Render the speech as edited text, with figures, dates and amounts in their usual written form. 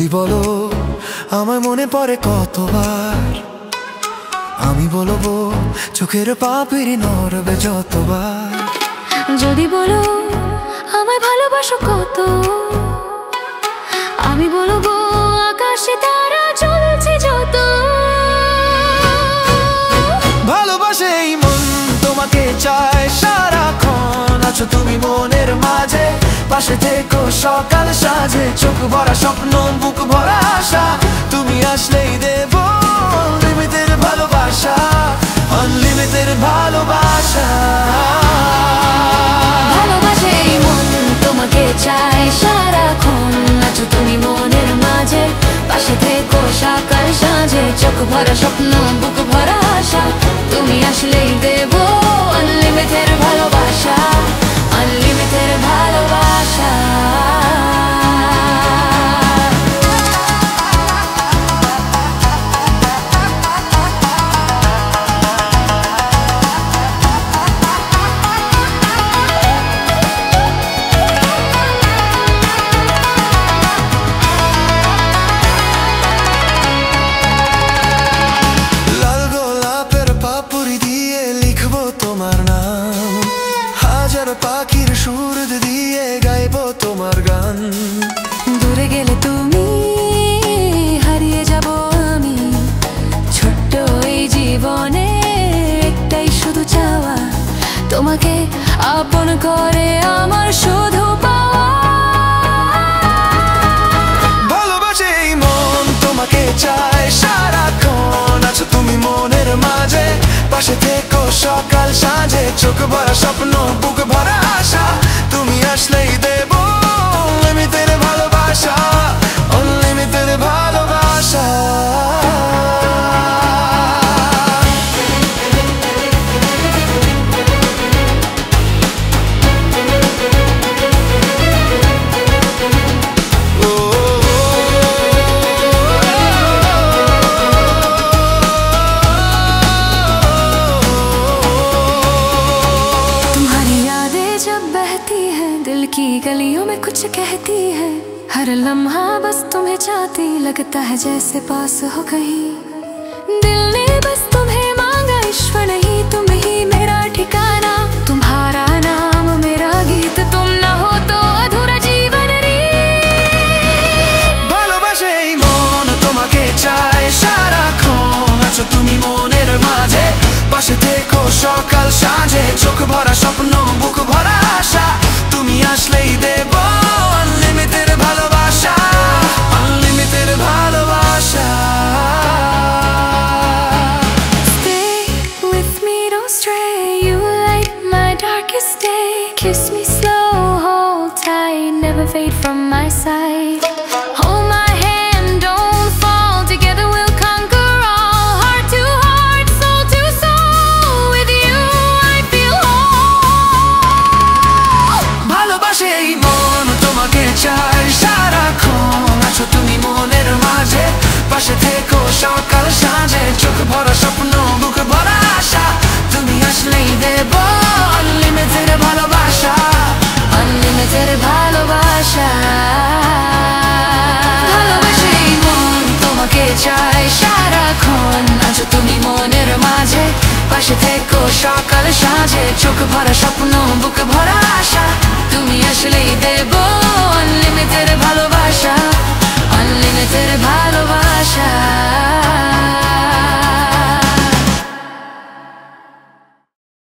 যদি বলো আমার মনে পড়ে কতবার, আমি বলবো চোখের পাপড়ি নড়বে যতবার। যদি বলো আমায় ভালোবাসো কত, আমি বলবো আকাশে তারা জ্বলছে যত। ভালোবাসে এই মন তোমাকে চায় সারাক্ষণ, আছো তুমি মনের মাঝে, পাশে থেকো সকাল সাজে। চোখ ভরা স্বপ্ন বুক ভরা আশা, তুমি আসলেই দেব আনলিমিটেড ভালোবাসা, আনলিমিটেড ভালোবাসা। ভালোবাসে এই মন তোমাকে চায় সারাক্ষণ, আছো তুমি মনের মাঝে, পাশে থেকো সকাল সাজে। চোখ ভরা স্বপ্ন বুক ভরা আশা, তুমি আসলেই দেব আনলিমিটেড ভালোবাসা, আনলিমিটেড ভালোবাসা। পাখির সুর দিয়ে গাইবো তোমার গান। দূরে গেলে তুমি হারিয়ে যাব আমি, ছোট্ট এই জীবনে একটাই শুধু চাওয়া, তোমাকে আপন করে আমার শুধু পাওয়া। ভালোবাসে এই মন তোমাকে চায় সারাক্ষণ, আছো তুমি মনের মাঝে, পাশে থেকো সকাল সাজে। চোখ ভরা স্বপ্ন বুক ভরা আশা, তুমি আসলেই দেব আনলিমিটেড ভালোবাসা, আনলিমিটেড ভালোবাসা। दिल की गलियों में कुछ कहती है, हर लम्हा बस तुम्हें चाहती, लगता है जैसे पास हो कहीं। दिल ने बस तुम्हें मांगा, ईश्वर नहीं तुम ही मेरा ठिकाना, तुम्हारा नाम मेरा गीत, तुम ना हो तो अधूरा जीवन रे। ভালোবাসে এই মন তোমাকে চায় সারাক্ষণ, আছো তুমি মনের মাঝে, পাশে থেকো সকাল সাজে। চোখ ভরা স্বপ্ন বুক ভরা আশা, তুমি আসলেই দেব আনলিমিটেড ভালোবাসা, আনলিমিটেড ভালোবাসা। Stay with me, don't stray, you light my darkest day. Kiss me slow, hold tight, never fade from my side. Hold my hand, don't fall, together we'll conquer all. Heart to heart, soul to soul, with you I feel whole. ভালোবাসে এই মন তোমাকে চায় সারাক্ষণ, আছো তুমি মনের মাঝে, পাশে থেকো সকাল সাজে। চোখ ভরা স্বপ্ন বুক ভরা আশা, তুমি আসলেই দেব আনলিমিটেড ভালোবাসা, আনলিমিটেড ভালোবাসা। ভালোবাসে এই মন তোমাকে চায় সারাক্ষণ, আছো তুমি মনের মাঝে, পাশে থেকো সকাল সাজে। চোখ ভরা স্বপ্ন বুক ভরা আশা, তুমি আসলেই দেব